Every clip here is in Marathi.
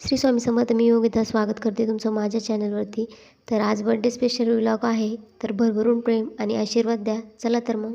श्री स्वामी समर्थ. मी योगिता स्वागत करते तुमचं माझ्या चॅनलवरती. तर आज बर्थडे स्पेशल व्लॉग आहे, तर भरभरून प्रेम आणि आशीर्वाद द्या. चला तर मग.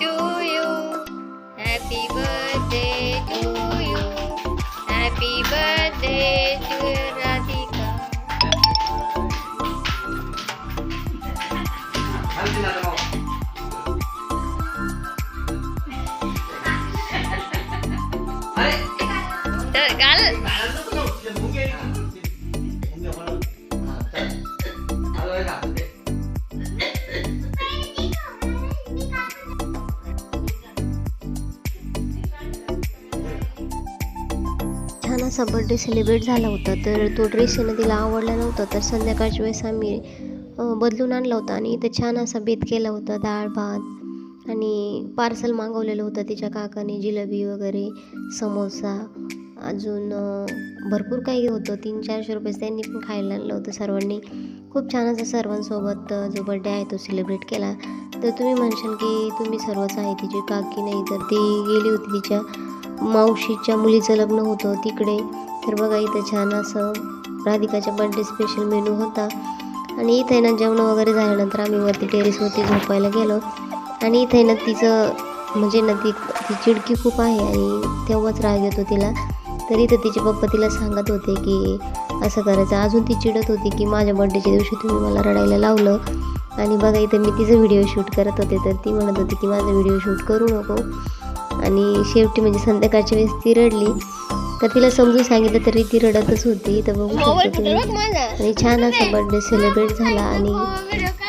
To you, happy birthday to you, happy birthday to Radhika. तर घाल. छान असा बर्थडे सेलिब्रेट झाला होता. तर तो ड्रेस आहे ना तिला आवडला नव्हता, तर संध्याकाळच्या वेळेस आम्ही बदलून आणला होता आणि इथं छान असा बेत केला होता. डाळ भात आणि पार्सल मागवलेलं होतं तिच्या काकाने, जिलेबी वगैरे, समोसा, अजून भरपूर काही होतं. 300-400 रुपये त्यांनी पण खायला आणलं होतं सर्वांनी. खूप छान असं सर्वांसोबत जो बर्थडे आहे तो सेलिब्रेट केला. तर तुम्ही म्हणशाल की तुम्ही सर्वच आहे, तिची काकी नाही, तर ती गेली होती तिच्या मावशीच्या मुलीचं लग्न होतं तिकडे. तर बघा इथं छान असं राधिकाच्या बर्थडे स्पेशल मेनू होता. आणि इथे ना जेवण वगैरे झाल्यानंतर आम्ही वरती टेरेसवरती झोपायला गेलो. आणि इथे ना तिचं म्हणजे ना ती चिडकी खूप आहे आणि तेव्हाच राग येतो तिला. तर इथं तिचे पप्पा तिला सांगत होते की असं करायचं. अजून ती चिडत होती की माझ्या बर्थडेच्या दिवशी तुम्ही मला रडायला लावलं. आणि बघा इथं मी तिचं व्हिडिओ शूट करत होते, तर ती म्हणत होती की माझा व्हिडिओ शूट करू नको. आणि शेवटी म्हणजे संध्याकाळच्या वेळेस ती रडली. तर तिला समजून सांगितलं तरी ती रडतच होती. तर बघू शकतो तुम्ही. आणि छान असा बर्थडे सेलिब्रेट झाला. आणि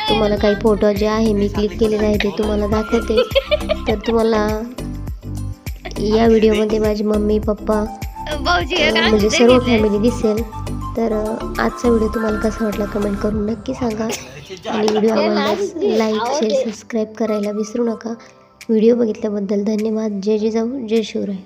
तुम्हाला काही फोटो जे आहे मी क्लिक केलेले आहे ते तुम्हाला दाखवते. तर तुम्हाला या व्हिडिओमध्ये माझी मम्मी पप्पा म्हणजे सर्व फॅमिली दिसेल. तर आजचा व्हिडिओ तुम्हाला कसा वाटला कमेंट करून नक्की सांगा आणि व्हिडिओ आवडल्यास लाईक शेअर सबस्क्राईब करायला विसरू नका. व्हिडिओ बघितल्याबद्दल धन्यवाद. जय जिजाऊ जय शिवराय.